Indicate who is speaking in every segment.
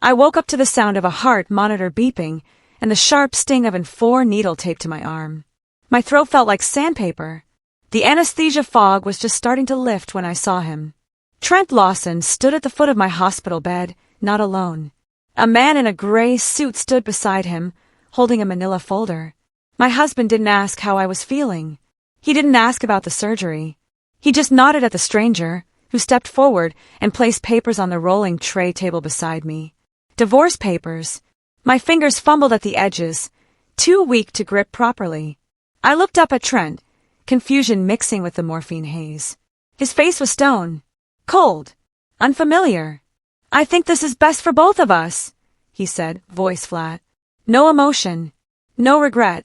Speaker 1: I woke up to the sound of a heart monitor beeping and the sharp sting of an 4 needle taped to my arm. My throat felt like sandpaper. The anesthesia fog was just starting to lift when I saw him. Trent Lawson stood at the foot of my hospital bed, not alone. A man in a gray suit stood beside him, holding a manila folder. My husband didn't ask how I was feeling. He didn't ask about the surgery. He just nodded at the stranger, who stepped forward and placed papers on the rolling tray table beside me. Divorce papers. My fingers fumbled at the edges, too weak to grip properly. I looked up at Trent, confusion mixing with the morphine haze. His face was stone, cold, unfamiliar. "I think this is best for both of us," he said, voice flat. No emotion, no regret.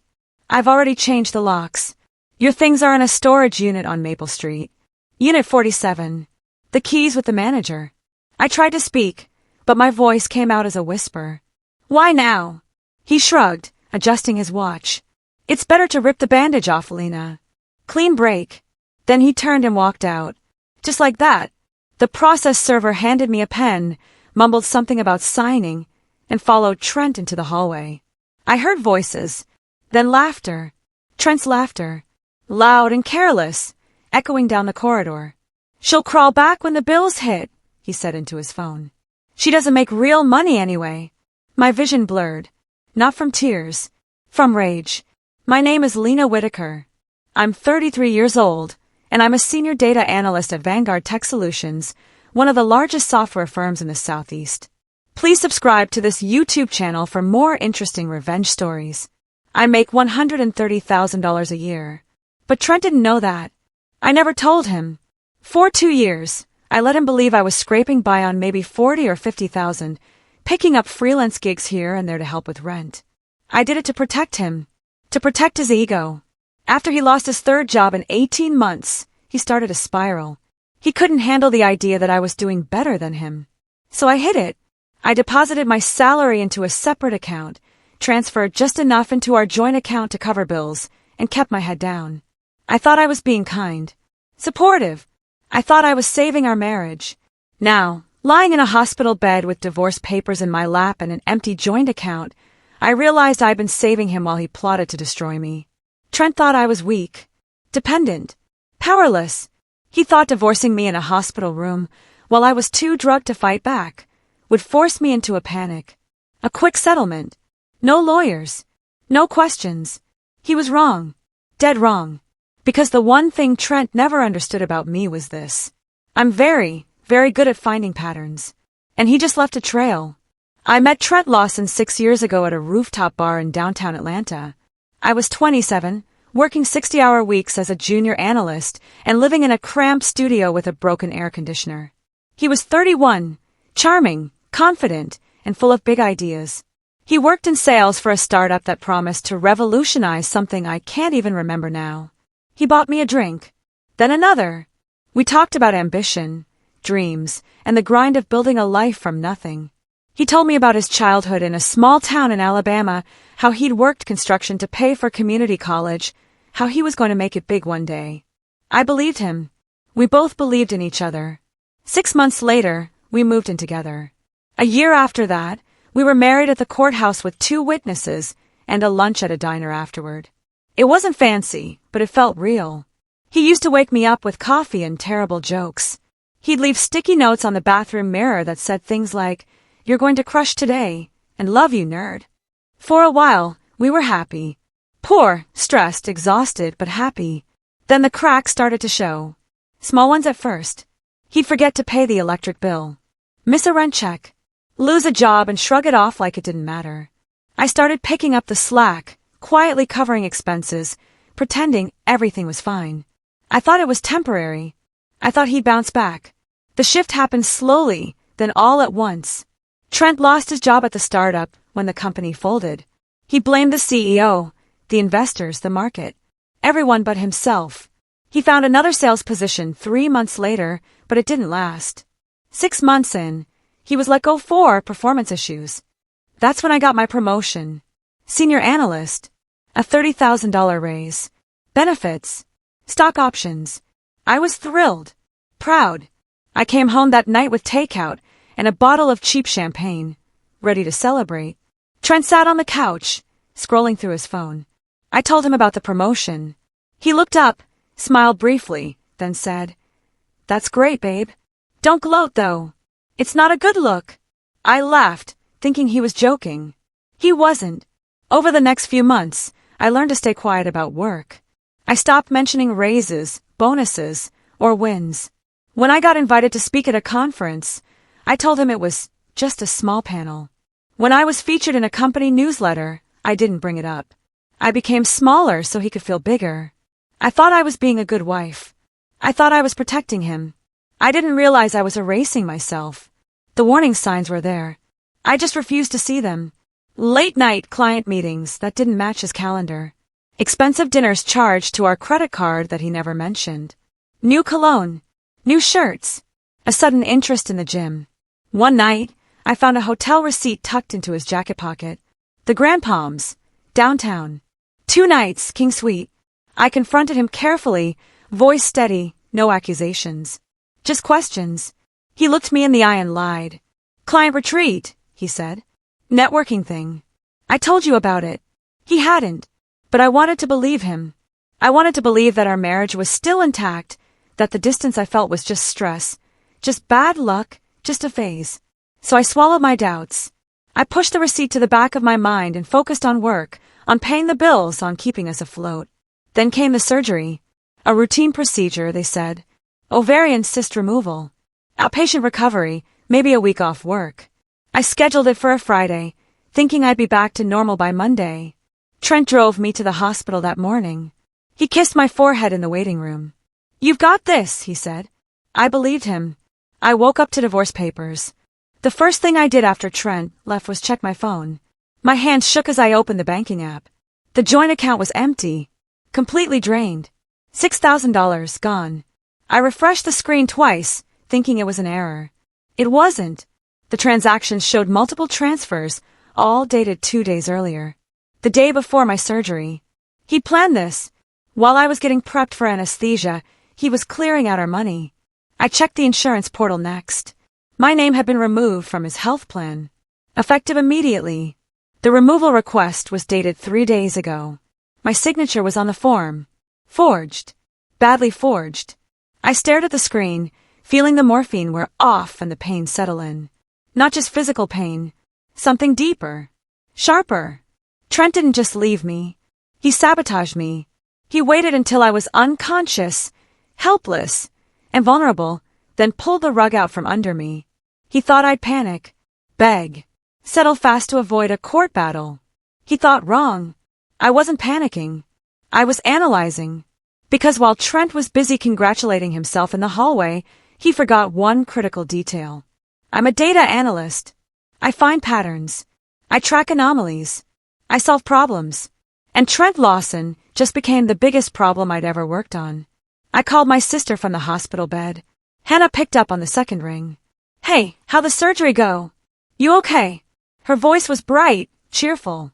Speaker 1: "I've already changed the locks. Your things are in a storage unit on Maple Street. Unit 47. The keys with the manager." I tried to speak, but my voice came out as a whisper. "Why now?" He shrugged, adjusting his watch. "It's better to rip the bandage off, Lena. Clean break." Then he turned and walked out. Just like that, the process server handed me a pen, mumbled something about signing, and followed Trent into the hallway. I heard voices, then laughter. Trent's laughter, loud and careless, echoing down the corridor. "She'll crawl back when the bills hit," he said into his phone. "She doesn't make real money anyway." My vision blurred, not from tears, from rage. "My name is Lena Whitaker. I'm 33 years old, and I'm a senior data analyst at Vanguard Tech Solutions, one of the largest software firms in the Southeast. Please subscribe to this YouTube channel for more interesting revenge stories. I make $130,000 a year. But Trent didn't know that. I never told him. For 2 years, I let him believe I was scraping by on maybe 40 or 50,000, picking up freelance gigs here and there to help with rent. I did it to protect him, to protect his ego. After he lost his 3rd job in 18 months, he started a spiral. He couldn't handle the idea that I was doing better than him. So I hid it. I deposited my salary into a separate account, transferred just enough into our joint account to cover bills, and kept my head down. I thought I was being kind, supportive. I thought I was saving our marriage. Now, lying in a hospital bed with divorce papers in my lap and an empty joint account, I realized I'd been saving him while he plotted to destroy me. Trent thought I was weak, dependent, powerless. He thought divorcing me in a hospital room, while I was too drugged to fight back, would force me into a panic. A quick settlement. No lawyers. No questions. He was wrong. Dead wrong. Because the one thing Trent never understood about me was this. I'm very, very good at finding patterns. And he just left a trail. I met Trent Lawson 6 years ago at a rooftop bar in downtown Atlanta. I was 27, working 60-hour weeks as a junior analyst and living in a cramped studio with a broken air conditioner. He was 31, charming, confident, and full of big ideas. He worked in sales for a startup that promised to revolutionize something I can't even remember now. He bought me a drink, then another. We talked about ambition, dreams, and the grind of building a life from nothing. He told me about his childhood in a small town in Alabama, how he'd worked construction to pay for community college, how he was going to make it big one day. I believed him. We both believed in each other. 6 months later, we moved in together. A year after that, we were married at the courthouse with 2 witnesses and a lunch at a diner afterward. It wasn't fancy, but it felt real. He used to wake me up with coffee and terrible jokes. He'd leave sticky notes on the bathroom mirror that said things like, "You're going to crush today," and "Love you, nerd." For a while, we were happy. Poor, stressed, exhausted, but happy. Then the cracks started to show. Small ones at first. He'd forget to pay the electric bill. Miss a rent check. Lose a job and shrug it off like it didn't matter. I started picking up the slack, quietly covering expenses, pretending everything was fine. I thought it was temporary. I thought he'd bounce back. The shift happened slowly, then all at once. Trent lost his job at the startup when the company folded. He blamed the CEO, the investors, the market, everyone but himself. He found another sales position 3 months later, but it didn't last. 6 months in, he was let go for performance issues. That's when I got my promotion. Senior analyst. A $30,000 raise. Benefits. Stock options. I was thrilled. Proud. I came home that night with takeout and a bottle of cheap champagne. ready to celebrate. Trent sat on the couch, scrolling through his phone. I told him about the promotion. He looked up, smiled briefly, then said, "That's great, babe. Don't gloat, though. It's not a good look." I laughed, thinking he was joking. He wasn't. Over the next few months, I learned to stay quiet about work. I stopped mentioning raises, bonuses, or wins. When I got invited to speak at a conference, I told him it was just a small panel. When I was featured in a company newsletter, I didn't bring it up. I became smaller so he could feel bigger. I thought I was being a good wife. I thought I was protecting him. I didn't realize I was erasing myself. The warning signs were there. I just refused to see them. Late-night client meetings that didn't match his calendar. Expensive dinners charged to our credit card that he never mentioned. New cologne. New shirts. A sudden interest in the gym. One night, I found a hotel receipt tucked into his jacket pocket. The Grand Palms. Downtown. 2 nights, King Suite. I confronted him carefully, voice steady, no accusations. Just questions. He looked me in the eye and lied. "Client retreat," he said. "Networking thing. I told you about it." He hadn't, but I wanted to believe him. I wanted to believe that our marriage was still intact, that the distance I felt was just stress, just bad luck, just a phase. So I swallowed my doubts. I pushed the receipt to the back of my mind and focused on work, on paying the bills, on keeping us afloat. Then came the surgery. A routine procedure, they said. Ovarian cyst removal. Outpatient recovery, maybe a week off work. I scheduled it for a Friday, thinking I'd be back to normal by Monday. Trent drove me to the hospital that morning. He kissed my forehead in the waiting room. "You've got this," he said. I believed him. I woke up to divorce papers. The first thing I did after Trent left was check my phone. My hands shook as I opened the banking app. The joint account was empty. Completely drained. $6,000 gone. I refreshed the screen twice, thinking it was an error. It wasn't. The transactions showed multiple transfers, all dated 2 days earlier. The day before my surgery. He'd planned this. While I was getting prepped for anesthesia, he was clearing out our money. I checked the insurance portal next. My name had been removed from his health plan. Effective immediately. The removal request was dated 3 days ago. My signature was on the form. Forged. Badly forged. I stared at the screen, feeling the morphine wear off and the pain settle in. Not just physical pain. Something deeper. Sharper. Trent didn't just leave me. He sabotaged me. He waited until I was unconscious, helpless, and vulnerable, then pulled the rug out from under me. He thought I'd panic, beg, settle fast to avoid a court battle. He thought wrong. I wasn't panicking. I was analyzing. Because while Trent was busy congratulating himself in the hallway, he forgot one critical detail. I'm a data analyst. I find patterns. I track anomalies. I solve problems. And Trent Lawson just became the biggest problem I'd ever worked on. I called my sister from the hospital bed. Hannah picked up on the second ring. "Hey, how'd the surgery go? You okay?" Her voice was bright, cheerful.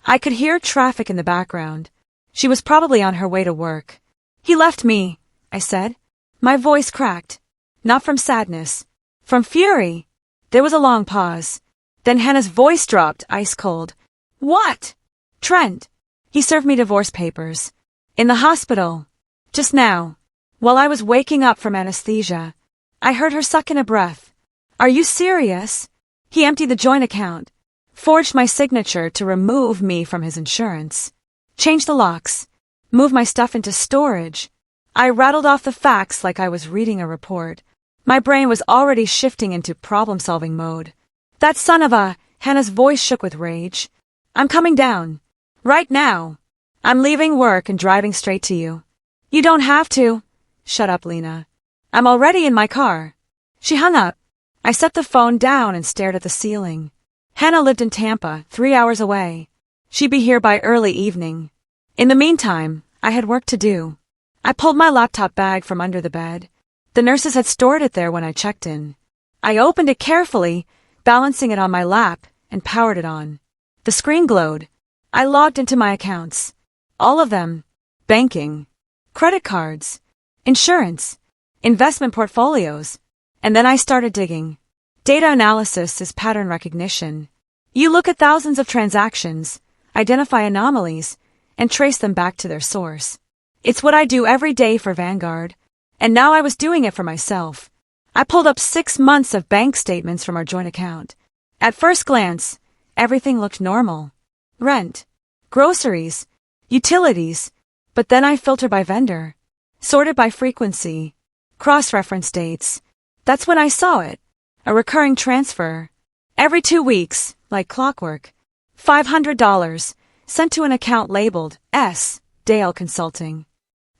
Speaker 1: I could hear traffic in the background. She was probably on her way to work. "He left me," I said. My voice cracked. Not from sadness. From fury. There was a long pause. Then Hannah's voice dropped, ice cold. "What?" "Trent. He served me divorce papers. In the hospital. Just now. While I was waking up from anesthesia." I heard her suck in a breath. "Are you serious?" He emptied the joint account. Forged my signature to remove me from his insurance. Changed the locks. Moved my stuff into storage. I rattled off the facts like I was reading a report. My brain was already shifting into problem-solving mode. "That son of a..." Hannah's voice shook with rage. "I'm coming down. Right now. I'm leaving work and driving straight to you." "You don't have to." "Shut up, Lena. I'm already in my car." She hung up. I set the phone down and stared at the ceiling. Hannah lived in Tampa, 3 hours away. She'd be here by early evening. In the meantime, I had work to do. I pulled my laptop bag from under the bed. The nurses had stored it there when I checked in. I opened it carefully, balancing it on my lap, and powered it on. The screen glowed. I logged into my accounts. All of them. Banking. Credit cards. Insurance. Investment portfolios. And then I started digging. Data analysis is pattern recognition. You look at thousands of transactions, identify anomalies, and trace them back to their source. It's what I do every day for Vanguard, and now I was doing it for myself. I pulled up 6 months of bank statements from our joint account. At first glance, everything looked normal. Rent, groceries, utilities, but then I filtered by vendor, sorted by frequency, cross-reference dates. That's when I saw it. A recurring transfer. Every 2 weeks, like clockwork. $500, sent to an account labeled S. Dale Consulting.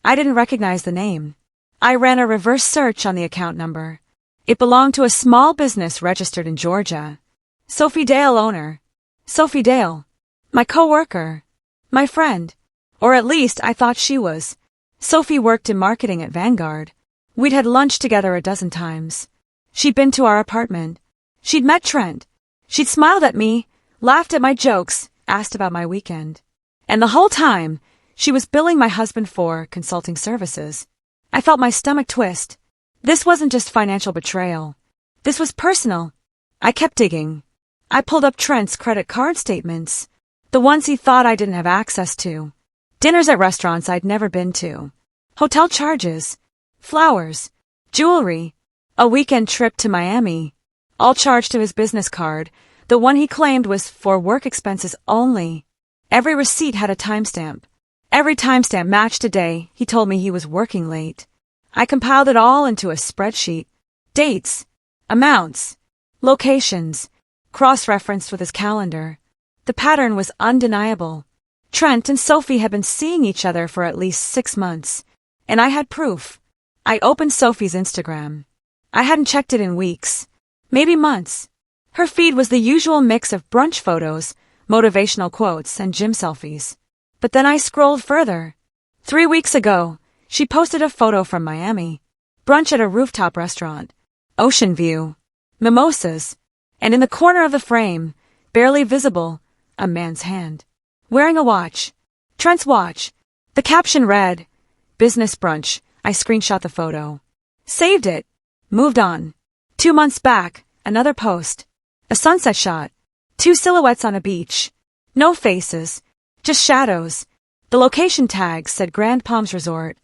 Speaker 1: I didn't recognize the name. I ran a reverse search on the account number. It belonged to a small business registered in Georgia. Sophie Dale owner. Sophie Dale. My coworker. My friend. Or at least I thought she was. Sophie worked in marketing at Vanguard. We'd had lunch together a dozen times. She'd been to our apartment. She'd met Trent. She'd smiled at me, laughed at my jokes, asked about my weekend. And the whole time, she was billing my husband for consulting services. I felt my stomach twist. This wasn't just financial betrayal. This was personal. I kept digging. I pulled up Trent's credit card statements, the ones he thought I didn't have access to. Dinners at restaurants I'd never been to. Hotel charges. Flowers. Jewelry. A weekend trip to Miami. All charged to his business card, the one he claimed was for work expenses only. Every receipt had a timestamp. Every timestamp matched a day he told me he was working late. I compiled it all into a spreadsheet. Dates, amounts, locations, cross-referenced with his calendar. The pattern was undeniable. Trent and Sophie had been seeing each other for at least 6 months, and I had proof. I opened Sophie's Instagram. I hadn't checked it in weeks, maybe months. Her feed was the usual mix of brunch photos, motivational quotes, and gym selfies. But then I scrolled further. 3 weeks ago, she posted a photo from Miami. Brunch at a rooftop restaurant. Ocean view. Mimosas. And in the corner of the frame, barely visible, a man's hand. Wearing a watch. Trent's watch. The caption read, "Business brunch." I screenshot the photo. Saved it. Moved on. 2 months back, another post. A sunset shot. 2 silhouettes on a beach. No faces. Just shadows. The location tag said Grand Palms Resort.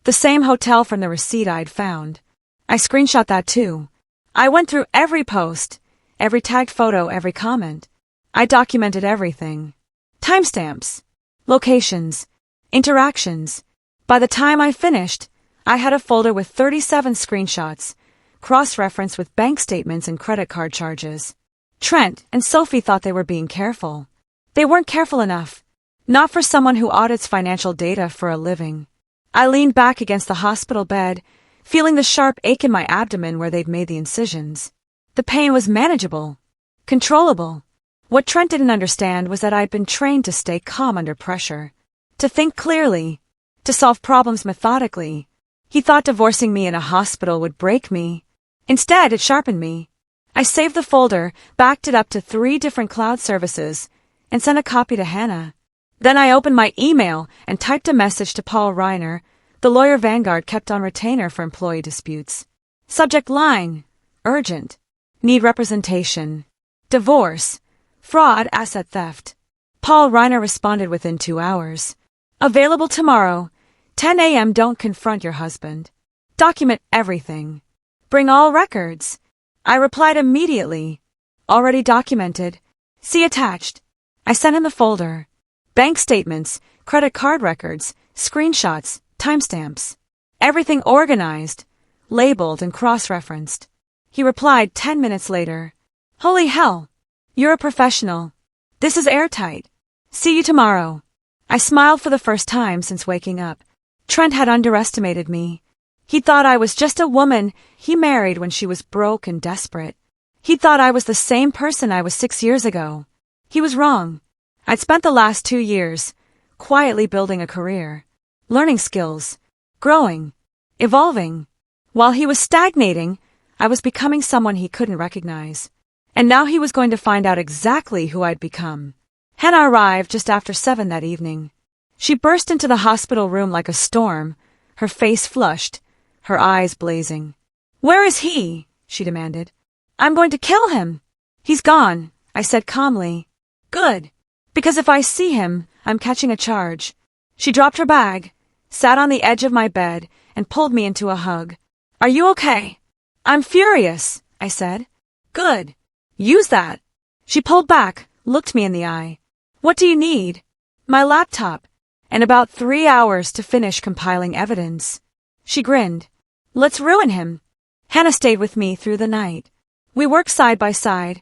Speaker 1: The same hotel from the receipt I'd found. I screenshot that too. I went through every post, every tagged photo, every comment. I documented everything. Timestamps. Locations. Interactions. By the time I finished, I had a folder with 37 screenshots, cross-referenced with bank statements and credit card charges. Trent and Sophie thought they were being careful. They weren't careful enough. Not for someone who audits financial data for a living. I leaned back against the hospital bed, feeling the sharp ache in my abdomen where they'd made the incisions. The pain was manageable. Controllable. What Trent didn't understand was that I'd been trained to stay calm under pressure. To think clearly. To solve problems methodically. He thought divorcing me in a hospital would break me. Instead, it sharpened me. I saved the folder, backed it up to 3 different cloud services, and sent a copy to Hannah. Then I opened my email and typed a message to Paul Reiner, the lawyer Vanguard kept on retainer for employee disputes. Subject line: urgent. Need representation. Divorce. Fraud, asset theft. Paul Reiner responded within 2 hours. Available tomorrow. 10 a.m. Don't confront your husband. Document everything. Bring all records. I replied immediately. Already documented. See attached. I sent him the folder. Bank statements, credit card records, screenshots, timestamps. Everything organized, labeled, and cross-referenced. He replied 10 minutes later. Holy hell! You're a professional. This is airtight. See you tomorrow. I smiled for the first time since waking up. Trent had underestimated me. He thought I was just a woman he married when she was broke and desperate. He thought I was the same person I was 6 years ago. He was wrong. I'd spent the last 2 years quietly building a career, learning skills, growing, evolving. While he was stagnating, I was becoming someone he couldn't recognize. And now he was going to find out exactly who I'd become. Hannah arrived just after 7 that evening. She burst into the hospital room like a storm, her face flushed, her eyes blazing. "Where is he?" she demanded. "I'm going to kill him." "He's gone," I said calmly. Good. Because if I see him, I'm catching a charge. She dropped her bag, sat on the edge of my bed, and pulled me into a hug. Are you okay? I'm furious, I said. Good. Use that. She pulled back, looked me in the eye. What do you need? My laptop. And about 3 hours to finish compiling evidence. She grinned. Let's ruin him. Hannah stayed with me through the night. We worked side by side,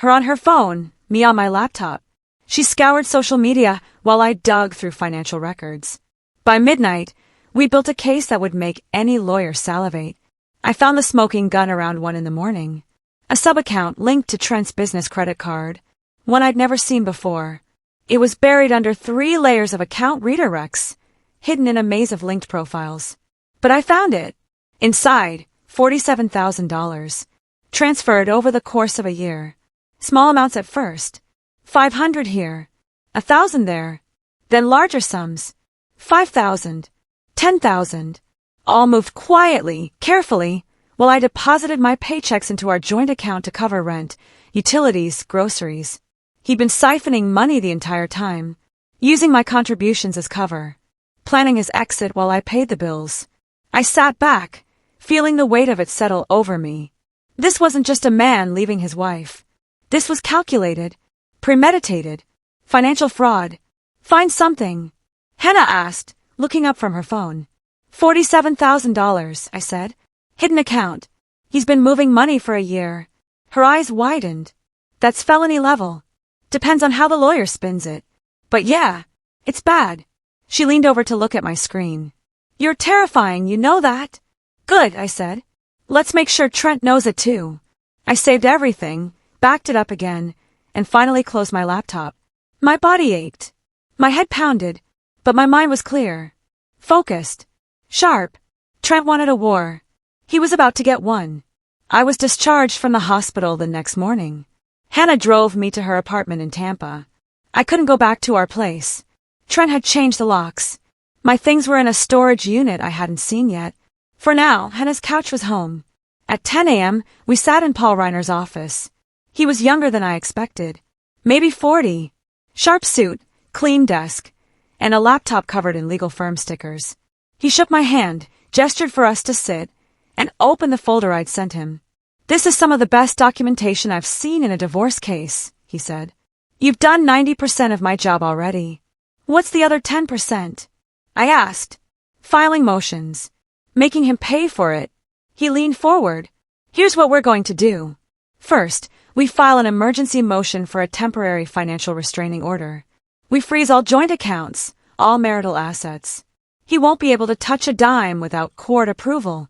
Speaker 1: her on her phone, me on my laptop. She scoured social media while I dug through financial records. By midnight, we built a case that would make any lawyer salivate. I found the smoking gun around 1 a.m. A sub-account linked to Trent's business credit card, one I'd never seen before. It was buried under 3 layers of account redirects, hidden in a maze of linked profiles. But I found it. Inside, $47,000. Transferred over the course of a year. Small amounts at first. 500 here. 1,000 there. Then larger sums. 5,000. 10,000. All moved quietly, carefully, while I deposited my paychecks into our joint account to cover rent, utilities, groceries. He'd been siphoning money the entire time, using my contributions as cover, planning his exit while I paid the bills. I sat back, feeling the weight of it settle over me. This wasn't just a man leaving his wife. This was calculated, premeditated, financial fraud. Find something, Hannah asked, looking up from her phone. $47,000, I said. Hidden account. He's been moving money for a year. Her eyes widened. That's felony level. Depends on how the lawyer spins it. But yeah, it's bad. She leaned over to look at my screen. You're terrifying, you know that? Good, I said. Let's make sure Trent knows it too. I saved everything, backed it up again, and finally closed my laptop. My body ached. My head pounded, but my mind was clear. Focused. Sharp. Trent wanted a war. He was about to get one. I was discharged from the hospital the next morning. Hannah drove me to her apartment in Tampa. I couldn't go back to our place. Trent had changed the locks. My things were in a storage unit I hadn't seen yet. For now, Hannah's couch was home. At 10 a.m., we sat in Paul Reiner's office. He was younger than I expected. Maybe 40. Sharp suit, clean desk, and a laptop covered in legal firm stickers. He shook my hand, gestured for us to sit, and opened the folder I'd sent him. This is some of the best documentation I've seen in a divorce case, he said. You've done 90% of my job already. What's the other 10%? I asked. Filing motions. Making him pay for it. He leaned forward. Here's what we're going to do. First, we file an emergency motion for a temporary financial restraining order. We freeze all joint accounts, all marital assets. He won't be able to touch a dime without court approval.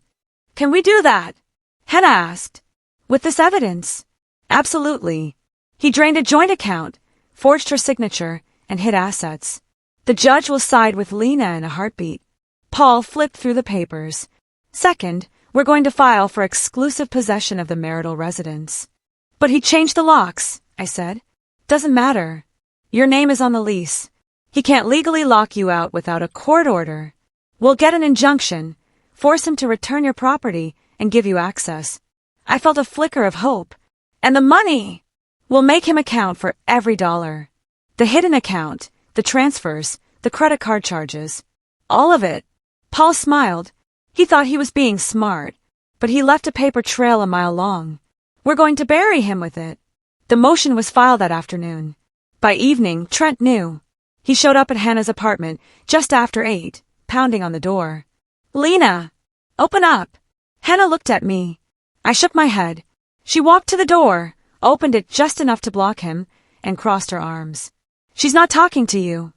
Speaker 1: Can we do that? Hannah asked. With this evidence? Absolutely. He drained a joint account, forged her signature, and hid assets. The judge will side with Lena in a heartbeat. Paul flipped through the papers. Second, we're going to file for exclusive possession of the marital residence. But he changed the locks, I said. Doesn't matter. Your name is on the lease. He can't legally lock you out without a court order. We'll get an injunction, force him to return your property, and give you access. I felt a flicker of hope. And the money! We'll make him account for every dollar. The hidden account, the transfers, the credit card charges. All of it. Paul smiled. He thought he was being smart, but he left a paper trail a mile long. We're going to bury him with it. The motion was filed that afternoon. By evening, Trent knew. He showed up at Hannah's apartment just after 8, pounding on the door. Lena! Open up! Hannah looked at me. I shook my head. She walked to the door, opened it just enough to block him, and crossed her arms. She's not talking to you.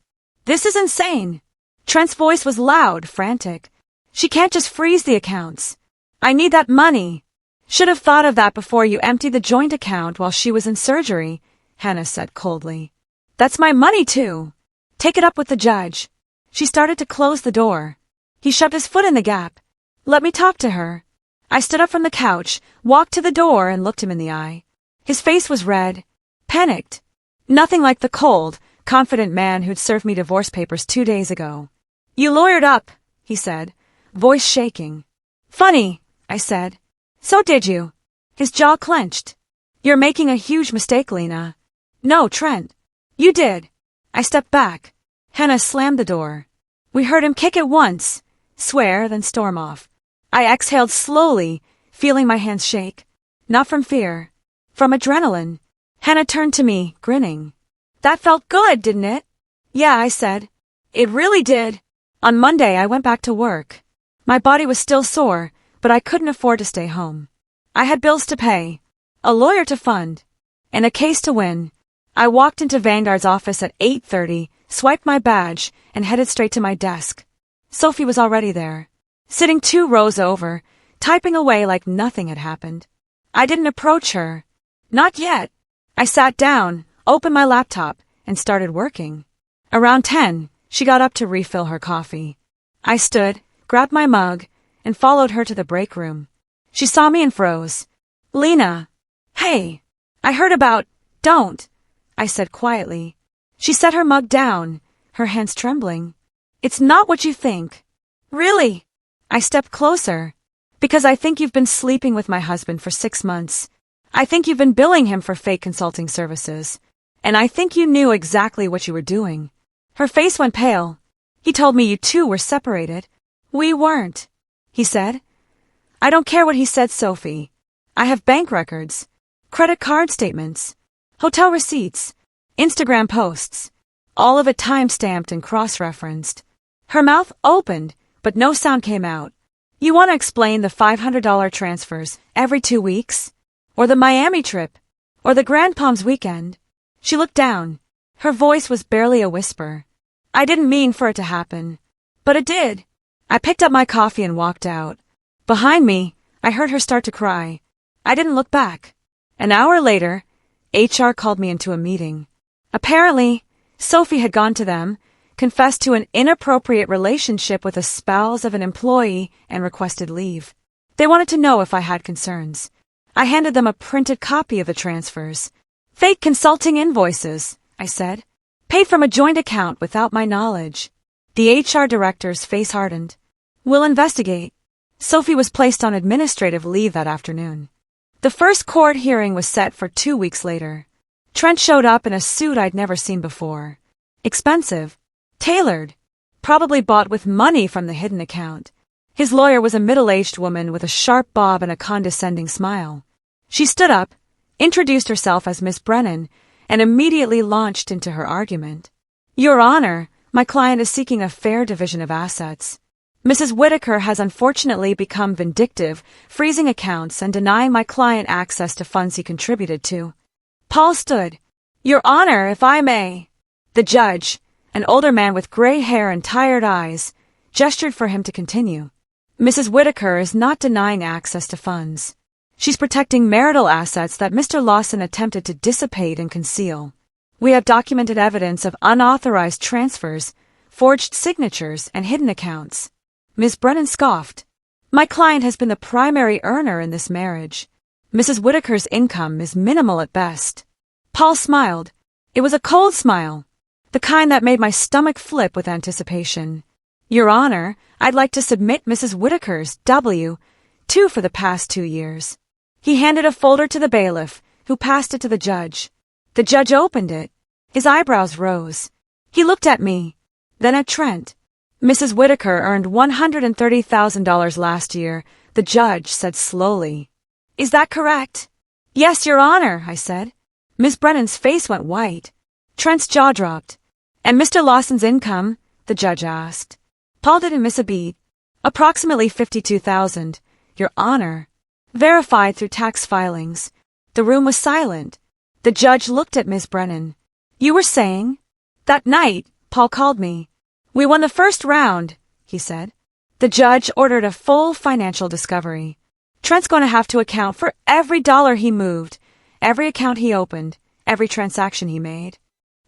Speaker 1: This is insane. Trent's voice was loud, frantic. She can't just freeze the accounts. I need that money. Should have thought of that before you emptied the joint account while she was in surgery, Hannah said coldly. That's my money too. Take it up with the judge. She started to close the door. He shoved his foot in the gap. Let me talk to her. I stood up from the couch, walked to the door, and looked him in the eye. His face was red, panicked. Nothing like the cold, confident man who'd served me divorce papers 2 days ago. You lawyered up, he said, voice shaking. Funny, I said. So did you. His jaw clenched. You're making a huge mistake, Lena. No, Trent. You did. I stepped back. Hannah slammed the door. We heard him kick it once, swear, then storm off. I exhaled slowly, feeling my hands shake. Not from fear. From adrenaline. Hannah turned to me, grinning. That felt good, didn't it? Yeah, I said. It really did. On Monday, I went back to work. My body was still sore, but I couldn't afford to stay home. I had bills to pay, a lawyer to fund, and a case to win. I walked into Vanguard's office at 8:30, swiped my badge, and headed straight to my desk. Sophie was already there, sitting 2 rows over, typing away like nothing had happened. I didn't approach her. Not yet. I sat down, opened my laptop, and started working. Around 10, she got up to refill her coffee. I stood, grabbed my mug, and followed her to the break room. She saw me and froze. Lena. Hey. I heard about. Don't. I said quietly. She set her mug down, her hands trembling. It's not what you think. Really? I stepped closer. Because I think you've been sleeping with my husband for 6 months. I think you've been billing him for fake consulting services. And I think you knew exactly what you were doing. Her face went pale. He told me you two were separated. We weren't, he said. I don't care what he said, Sophie. I have bank records, credit card statements, hotel receipts, Instagram posts, all of it time-stamped and cross-referenced. Her mouth opened, but no sound came out. You want to explain the $500 transfers every 2 weeks? Or the Miami trip? Or the Grand Palms weekend? She looked down. Her voice was barely a whisper. I didn't mean for it to happen. But it did. I picked up my coffee and walked out. Behind me, I heard her start to cry. I didn't look back. An hour later, HR called me into a meeting. Apparently, Sophie had gone to them, confessed to an inappropriate relationship with a spouse of an employee, and requested leave. They wanted to know if I had concerns. I handed them a printed copy of the transfers. Fake consulting invoices, I said. Paid from a joint account without my knowledge. The HR director's face hardened. We'll investigate. Sophie was placed on administrative leave that afternoon. The first court hearing was set for 2 weeks later. Trent showed up in a suit I'd never seen before. Expensive. Tailored. Probably bought with money from the hidden account. His lawyer was a middle-aged woman with a sharp bob and a condescending smile. She stood up, introduced herself as Miss Brennan, and immediately launched into her argument. Your Honor, my client is seeking a fair division of assets. Mrs. Whitaker has unfortunately become vindictive, freezing accounts and denying my client access to funds he contributed to. Paul stood. Your Honor, if I may. The judge, an older man with gray hair and tired eyes, gestured for him to continue. Mrs. Whitaker is not denying access to funds. She's protecting marital assets that Mr. Lawson attempted to dissipate and conceal. We have documented evidence of unauthorized transfers, forged signatures, and hidden accounts. Ms. Brennan scoffed. My client has been the primary earner in this marriage. Mrs. Whitaker's income is minimal at best. Paul smiled. It was a cold smile, the kind that made my stomach flip with anticipation. Your Honor, I'd like to submit Mrs. Whitaker's W-2 for the past 2 years. He handed a folder to the bailiff, who passed it to the judge. The judge opened it. His eyebrows rose. He looked at me, then at Trent. Mrs. Whitaker earned $130,000 last year, the judge said slowly. Is that correct? Yes, Your Honor, I said. Miss Brennan's face went white. Trent's jaw dropped. And Mr. Lawson's income? The judge asked. Paul didn't miss a beat. Approximately $52,000, Your Honor. Verified through tax filings. The room was silent. The judge looked at Miss Brennan. You were saying? That night, Paul called me. We won the first round, he said. The judge ordered a full financial discovery. Trent's going to have to account for every dollar he moved, every account he opened, every transaction he made.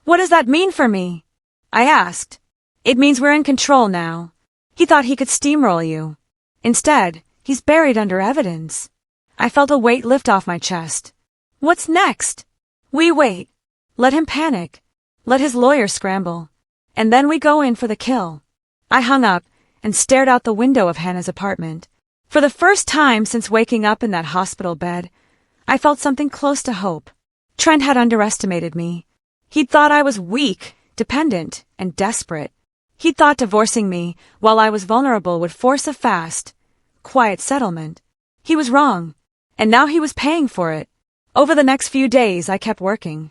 Speaker 1: What does that mean for me? I asked. It means we're in control now. He thought he could steamroll you. Instead, he's buried under evidence. I felt a weight lift off my chest. What's next? We wait. Let him panic. Let his lawyer scramble. And then we go in for the kill. I hung up and stared out the window of Hannah's apartment. For the first time since waking up in that hospital bed, I felt something close to hope. Trent had underestimated me. He'd thought I was weak, dependent, and desperate. He'd thought divorcing me while I was vulnerable would force a fast, quiet settlement. He was wrong, and now he was paying for it. Over the next few days, I kept working.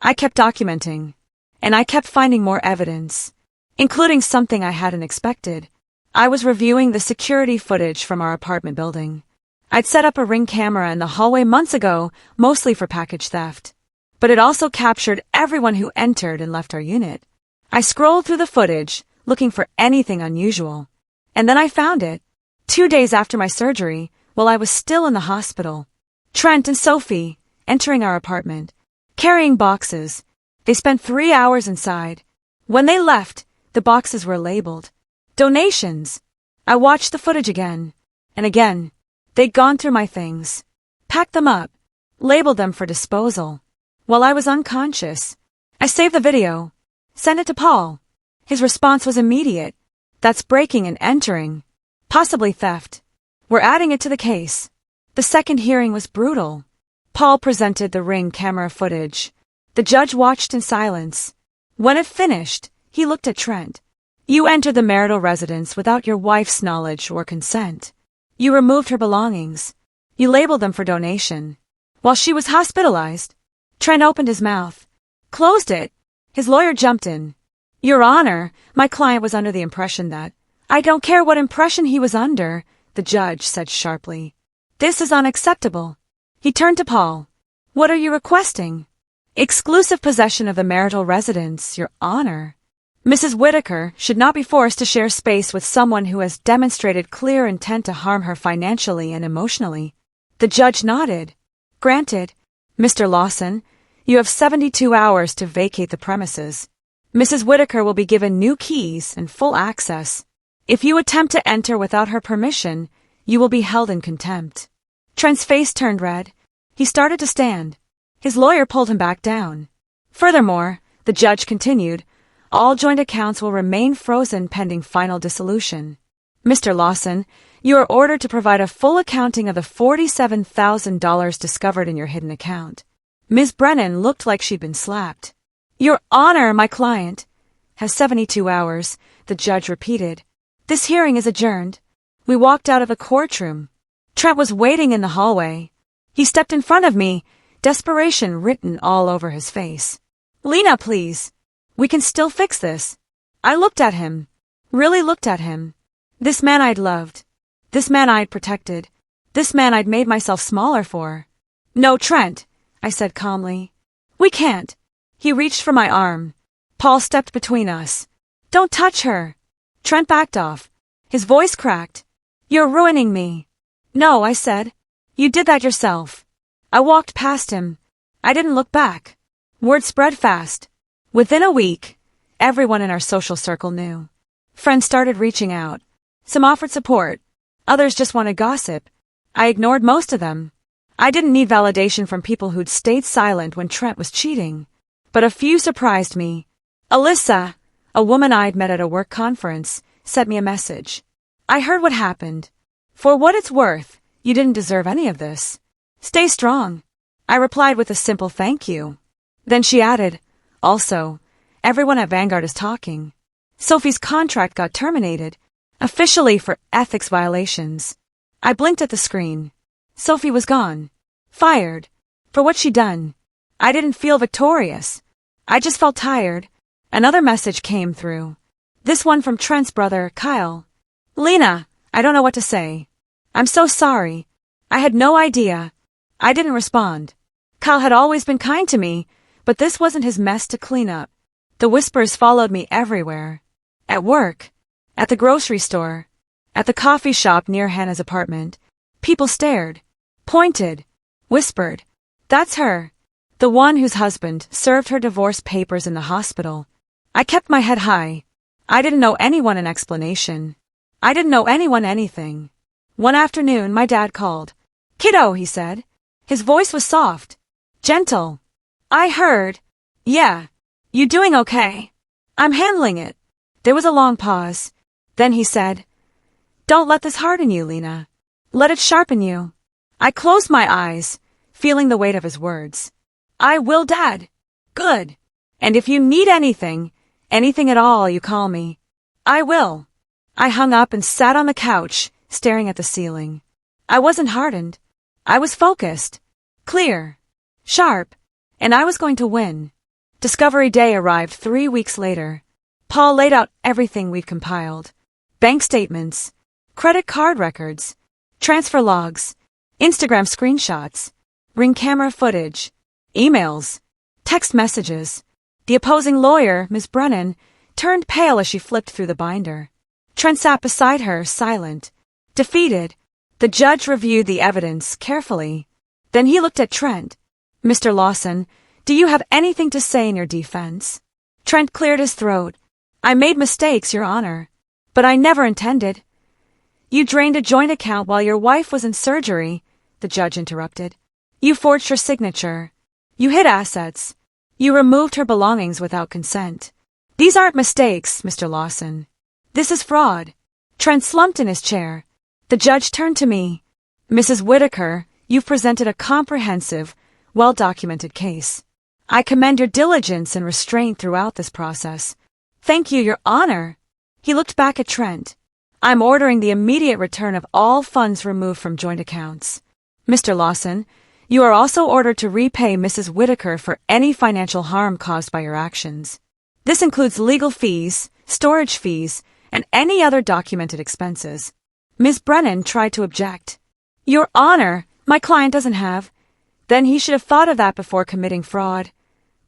Speaker 1: I kept documenting, and I kept finding more evidence, including something I hadn't expected. I was reviewing the security footage from our apartment building. I'd set up a Ring camera in the hallway months ago, mostly for package theft. But it also captured everyone who entered and left our unit. I scrolled through the footage, looking for anything unusual. And then I found it. 2 days after my surgery, while I was still in the hospital. Trent and Sophie, entering our apartment, carrying boxes. They spent 3 hours inside. When they left, the boxes were labeled donations. I watched the footage again and again. They'd gone through my things, packed them up, labeled them for disposal. While I was unconscious, I saved the video, sent it to Paul. His response was immediate. That's breaking and entering. Possibly theft. We're adding it to the case. The second hearing was brutal. Paul presented the Ring camera footage. The judge watched in silence. When it finished, he looked at Trent. You entered the marital residence without your wife's knowledge or consent. You removed her belongings. You labeled them for donation. While she was hospitalized, Trent opened his mouth, closed it. His lawyer jumped in. Your Honor, my client was under the impression that... I don't care what impression he was under, the judge said sharply. This is unacceptable. He turned to Paul. What are you requesting? Exclusive possession of the marital residence, Your Honor. Mrs. Whitaker should not be forced to share space with someone who has demonstrated clear intent to harm her financially and emotionally. The judge nodded. Granted. Mr. Lawson, you have 72 hours to vacate the premises. Mrs. Whitaker will be given new keys and full access. If you attempt to enter without her permission, you will be held in contempt. Trent's face turned red. He started to stand. His lawyer pulled him back down. Furthermore, the judge continued, all joint accounts will remain frozen pending final dissolution. Mr. Lawson, you are ordered to provide a full accounting of the $47,000 discovered in your hidden account. Ms. Brennan looked like she'd been slapped. Your Honor, my client has 72 hours, the judge repeated. This hearing is adjourned. We walked out of the courtroom. Trent was waiting in the hallway. He stepped in front of me, desperation written all over his face. Lena, please. We can still fix this. I looked at him. Really looked at him. This man I'd loved. This man I'd protected. This man I'd made myself smaller for. No, Trent, I said calmly. We can't. He reached for my arm. Paul stepped between us. Don't touch her. Trent backed off. His voice cracked. You're ruining me. No, I said. You did that yourself. I walked past him. I didn't look back. Word spread fast. Within a week, everyone in our social circle knew. Friends started reaching out. Some offered support. Others just wanted gossip. I ignored most of them. I didn't need validation from people who'd stayed silent when Trent was cheating. But a few surprised me. Alyssa, a woman I'd met at a work conference, sent me a message. I heard what happened. For what it's worth, you didn't deserve any of this. Stay strong. I replied with a simple thank you. Then she added, also, everyone at Vanguard is talking. Sophie's contract got terminated, officially for ethics violations. I blinked at the screen. Sophie was gone. Fired. For what she'd done. I didn't feel victorious. I just felt tired. Another message came through. This one from Trent's brother, Kyle. Lena, I don't know what to say. I'm so sorry. I had no idea. I didn't respond. Kyle had always been kind to me, but this wasn't his mess to clean up. The whispers followed me everywhere. At work. At the grocery store. At the coffee shop near Hannah's apartment. People stared. Pointed. Whispered. That's her. The one whose husband served her divorce papers in the hospital. I kept my head high. I didn't owe anyone an explanation. I didn't owe anyone anything. One afternoon, my dad called. Kiddo, he said. His voice was soft. Gentle. I heard. Yeah. You doing okay? I'm handling it. There was a long pause. Then he said, Don't let this harden you, Lena. Let it sharpen you. I closed my eyes, feeling the weight of his words. I will, Dad. Good. And if you need anything at all, you call me. I will. I hung up and sat on the couch, staring at the ceiling. I wasn't hardened. I was focused, clear, sharp, and I was going to win. Discovery Day arrived 3 weeks later. Paul laid out everything we'd compiled. Bank statements, credit card records, transfer logs, Instagram screenshots, Ring camera footage, emails, text messages. The opposing lawyer, Ms. Brennan, turned pale as she flipped through the binder. Trent sat beside her, silent, defeated. The judge reviewed the evidence carefully. Then he looked at Trent. Mr. Lawson, do you have anything to say in your defense? Trent cleared his throat. I made mistakes, Your Honor, but I never intended. You drained a joint account while your wife was in surgery, the judge interrupted. You forged her signature. You hid assets. You removed her belongings without consent. These aren't mistakes, Mr. Lawson. This is fraud. Trent slumped in his chair. The judge turned to me. Mrs. Whitaker, you've presented a comprehensive, well-documented case. I commend your diligence and restraint throughout this process. Thank you, Your Honor. He looked back at Trent. I'm ordering the immediate return of all funds removed from joint accounts. Mr. Lawson, you are also ordered to repay Mrs. Whitaker for any financial harm caused by your actions. This includes legal fees, storage fees, and any other documented expenses. Ms. Brennan tried to object. Your Honor, my client doesn't have. Then he should have thought of that before committing fraud,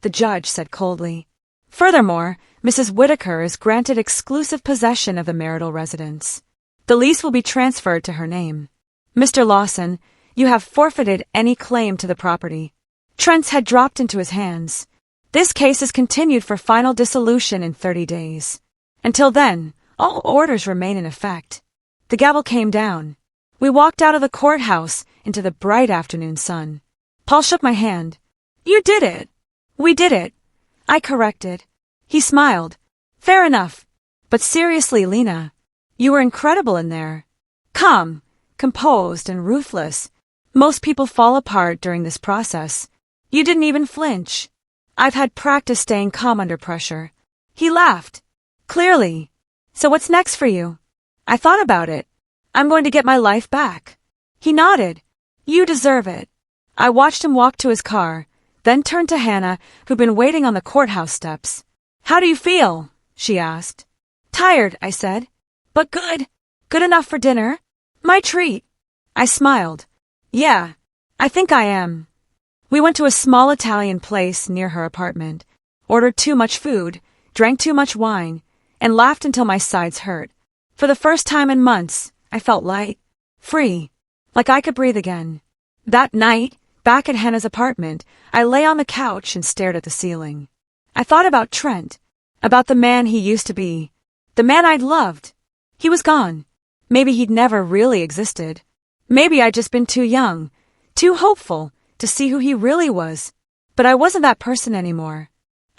Speaker 1: the judge said coldly. Furthermore, Mrs. Whitaker is granted exclusive possession of the marital residence. The lease will be transferred to her name. Mr. Lawson, you have forfeited any claim to the property. Trent's head dropped into his hands. This case is continued for final dissolution in 30 days. Until then, all orders remain in effect. The gavel came down. We walked out of the courthouse into the bright afternoon sun. Paul shook my hand. You did it. We did it. I corrected. He smiled. Fair enough. But seriously, Lena, you were incredible in there. Calm, composed, and ruthless. Most people fall apart during this process. You didn't even flinch. I've had practice staying calm under pressure. He laughed. Clearly. So what's next for you? I thought about it. I'm going to get my life back. He nodded. You deserve it. I watched him walk to his car, then turned to Hannah, who'd been waiting on the courthouse steps. How do you feel? She asked. Tired, I said. But good. Good enough for dinner? My treat. I smiled. Yeah, I think I am. We went to a small Italian place near her apartment, ordered too much food, drank too much wine, and laughed until my sides hurt. For the first time in months, I felt light, free, like I could breathe again. That night, back at Hannah's apartment, I lay on the couch and stared at the ceiling. I thought about Trent, about the man he used to be, the man I'd loved. He was gone. Maybe he'd never really existed. Maybe I'd just been too young, too hopeful to see who he really was. But I wasn't that person anymore.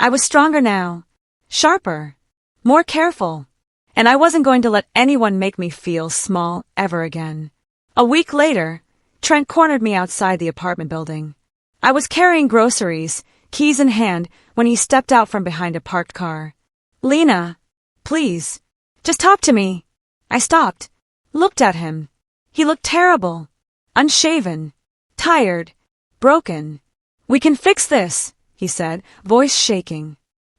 Speaker 1: I was stronger now, sharper, more careful, and I wasn't going to let anyone make me feel small ever again. A week later, Trent cornered me outside the apartment building. I was carrying groceries, keys in hand, when he stepped out from behind a parked car. Lena, please, just talk to me. I stopped, looked at him. He looked terrible, unshaven, tired, broken. We can fix this, he said, voice shaking.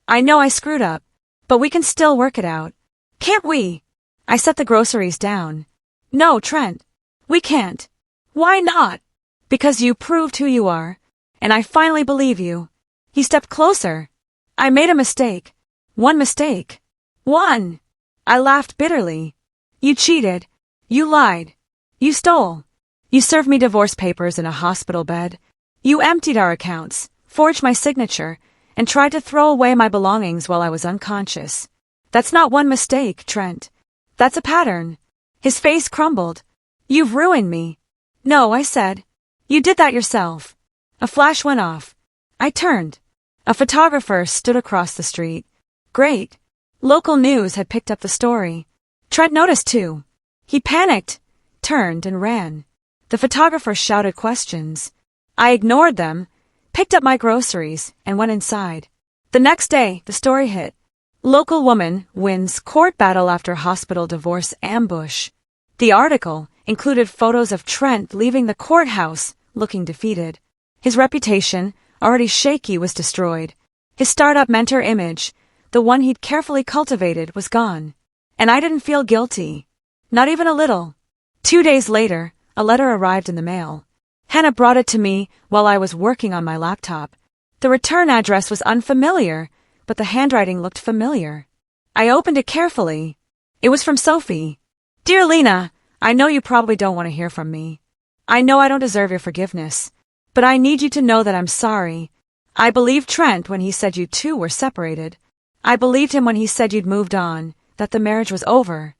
Speaker 1: I know I screwed up, but we can still work it out. Can't we? I set the groceries down. No, Trent, we can't. Why not? Because you proved who you are, and I finally believe you. He stepped closer. I made a mistake. One mistake. One. I laughed bitterly. You cheated. You lied. You stole. You served me divorce papers in a hospital bed. You emptied our accounts, forged my signature, and tried to throw away my belongings while I was unconscious. That's not one mistake, Trent. That's a pattern. His face crumbled. You've ruined me. No, I said. You did that yourself. A flash went off. I turned. A photographer stood across the street. Great. Local news had picked up the story. Trent noticed too. He panicked, turned, and ran. The photographer shouted questions. I ignored them, picked up my groceries, and went inside. The next day, the story hit. Local woman wins court battle after hospital divorce ambush. The article included photos of Trent leaving the courthouse looking defeated. His reputation, already shaky, was destroyed. His startup mentor image, the one he'd carefully cultivated, was gone. And I didn't feel guilty. Not even a little. 2 days later, a letter arrived in the mail. Hannah brought it to me while I was working on my laptop. The return address was unfamiliar, but the handwriting looked familiar. I opened it carefully. It was from Sophie. Dear Lena, I know you probably don't want to hear from me. I know I don't deserve your forgiveness, but I need you to know that I'm sorry. I believed Trent when he said you two were separated. I believed him when he said you'd moved on, that the marriage was over.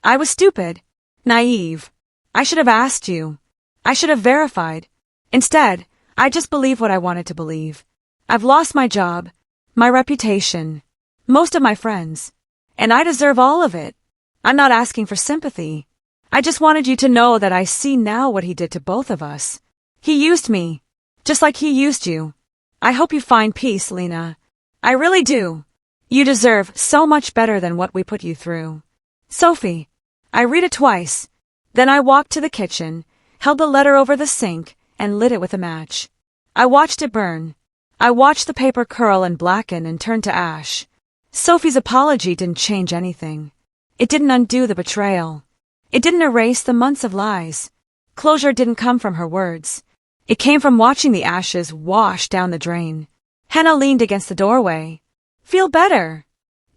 Speaker 1: I was stupid, naive. I should have asked you. I should have verified. Instead, I just believed what I wanted to believe. I've lost my job, my reputation, most of my friends, and I deserve all of it. I'm not asking for sympathy. I just wanted you to know that I see now what he did to both of us. He used me, just like he used you. I hope you find peace, Lena. I really do. You deserve so much better than what we put you through. Sophie. I read it twice. Then I walked to the kitchen, held the letter over the sink, and lit it with a match. I watched it burn. I watched the paper curl and blacken and turn to ash. Sophie's apology didn't change anything. It didn't undo the betrayal. It didn't erase the months of lies. Closure didn't come from her words. It came from watching the ashes wash down the drain. Hannah leaned against the doorway. Feel better?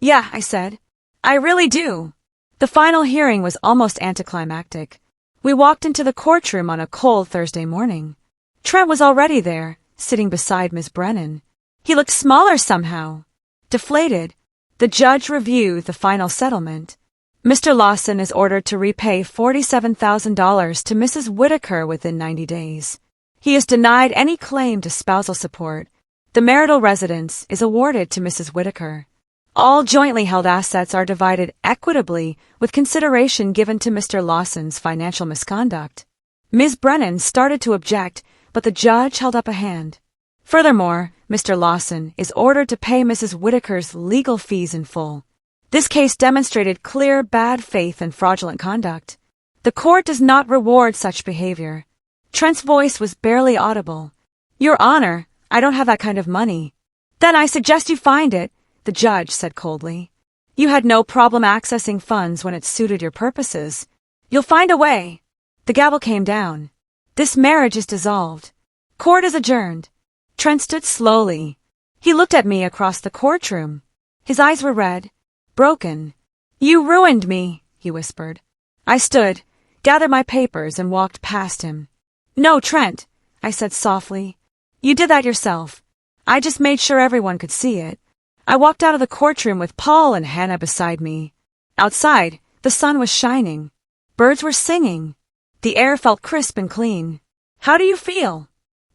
Speaker 1: Yeah, I said. I really do. The final hearing was almost anticlimactic. We walked into the courtroom on a cold Thursday morning. Trent was already there, sitting beside Miss Brennan. He looked smaller somehow. Deflated. The judge reviewed the final settlement. Mr. Lawson is ordered to repay $47,000 to Mrs. Whitaker within 90 days. He is denied any claim to spousal support. The marital residence is awarded to Mrs. Whitaker. All jointly held assets are divided equitably with consideration given to Mr. Lawson's financial misconduct. Ms. Brennan started to object, but the judge held up a hand. Furthermore, Mr. Lawson is ordered to pay Mrs. Whitaker's legal fees in full. This case demonstrated clear bad faith and fraudulent conduct. The court does not reward such behavior. Trent's voice was barely audible. Your Honor, I don't have that kind of money. Then I suggest you find it, the judge said coldly. You had no problem accessing funds when it suited your purposes. You'll find a way. The gavel came down. This marriage is dissolved. Court is adjourned. Trent stood slowly. He looked at me across the courtroom. His eyes were red, broken. You ruined me, he whispered. I stood, gathered my papers, and walked past him. No, Trent, I said softly. You did that yourself. I just made sure everyone could see it. I walked out of the courtroom with Paul and Hannah beside me. Outside, the sun was shining. Birds were singing. The air felt crisp and clean. How do you feel?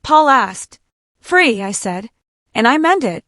Speaker 1: Paul asked. Free, I said. And I meant it.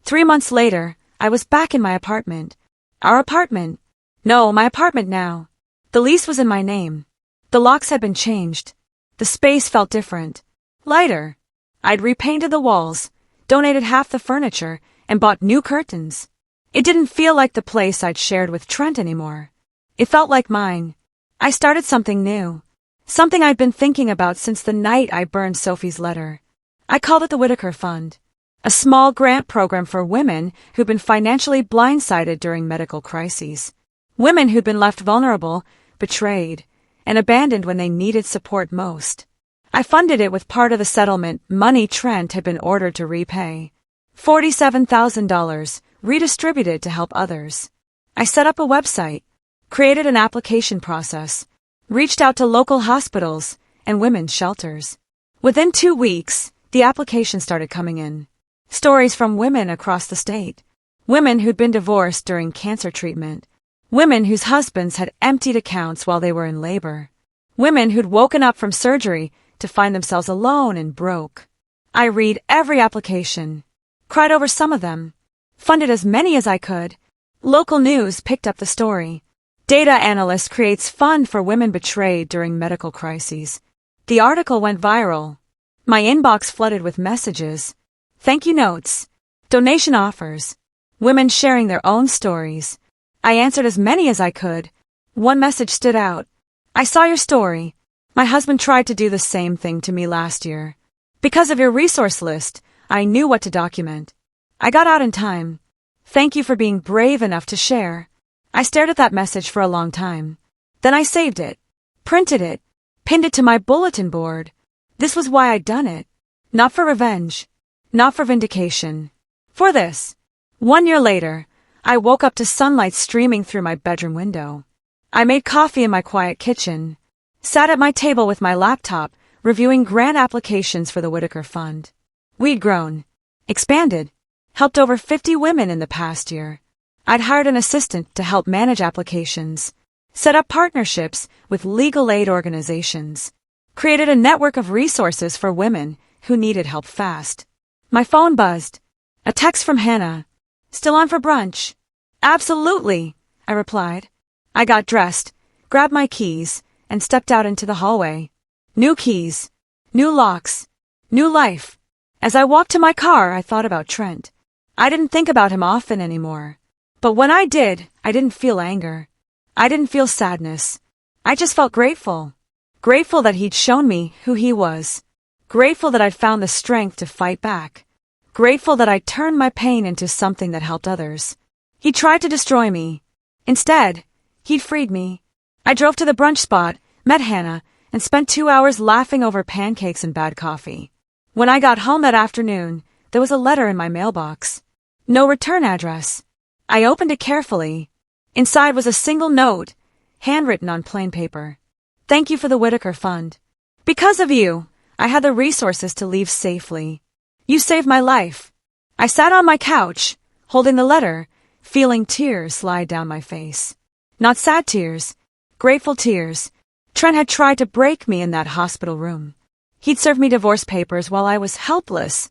Speaker 1: 3 months later, I was back in my apartment. Our apartment. No, my apartment now. The lease was in my name. The locks had been changed. The space felt different. Lighter. I'd repainted the walls, donated half the furniture, and bought new curtains. It didn't feel like the place I'd shared with Trent anymore. It felt like mine. I started something new. Something I'd been thinking about since the night I burned Sophie's letter. I called it the Whitaker Fund, a small grant program for women who'd been financially blindsided during medical crises. Women who'd been left vulnerable, betrayed, and abandoned when they needed support most. I funded it with part of the settlement money Trent had been ordered to repay. $47,000 redistributed to help others. I set up a website, created an application process, reached out to local hospitals and women's shelters. Within 2 weeks, the application started coming in. Stories from women across the state. Women who'd been divorced during cancer treatment. Women whose husbands had emptied accounts while they were in labor. Women who'd woken up from surgery to find themselves alone and broke. I read every application, cried over some of them, funded as many as I could. Local news picked up the story. Data analyst creates fund for women betrayed during medical crises. The article went viral. My inbox flooded with messages. Thank you notes, donation offers, women sharing their own stories. I answered as many as I could. One message stood out. I saw your story. My husband tried to do the same thing to me last year. Because of your resource list, I knew what to document. I got out in time. Thank you for being brave enough to share. I stared at that message for a long time. Then I saved it, printed it, pinned it to my bulletin board. This was why I'd done it. Not for revenge. Not for vindication. For this. 1 year later, I woke up to sunlight streaming through my bedroom window. I made coffee in my quiet kitchen, sat at my table with my laptop, reviewing grant applications for the Whitaker Fund. We'd grown, expanded, helped over 50 women in the past year. I'd hired an assistant to help manage applications, set up partnerships with legal aid organizations, created a network of resources for women who needed help fast. My phone buzzed. A text from Hannah. Still on for brunch? Absolutely, I replied. I got dressed, grabbed my keys, and stepped out into the hallway. New keys, new locks, new life. As I walked to my car, I thought about Trent. I didn't think about him often anymore. But when I did, I didn't feel anger. I didn't feel sadness. I just felt grateful. Grateful that he'd shown me who he was. Grateful that I'd found the strength to fight back. Grateful that I'd turned my pain into something that helped others. He tried to destroy me. Instead, he'd freed me. I drove to the brunch spot, met Hannah, and spent 2 hours laughing over pancakes and bad coffee. When I got home that afternoon, there was a letter in my mailbox. No return address. I opened it carefully. Inside was a single note, handwritten on plain paper. Thank you for the Whitaker Fund. Because of you, I had the resources to leave safely. You saved my life. I sat on my couch, holding the letter, feeling tears slide down my face. Not sad tears, grateful tears. Trent had tried to break me in that hospital room. He'd served me divorce papers while I was helpless,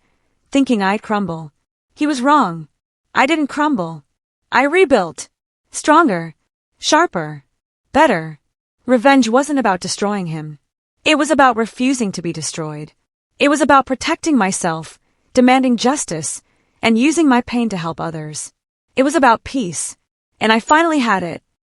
Speaker 1: thinking I'd crumble. He was wrong. I didn't crumble. I rebuilt. Stronger, sharper, better. Revenge wasn't about destroying him. It was about refusing to be destroyed. It was about protecting myself, demanding justice, and using my pain to help others. It was about peace, and I finally had it.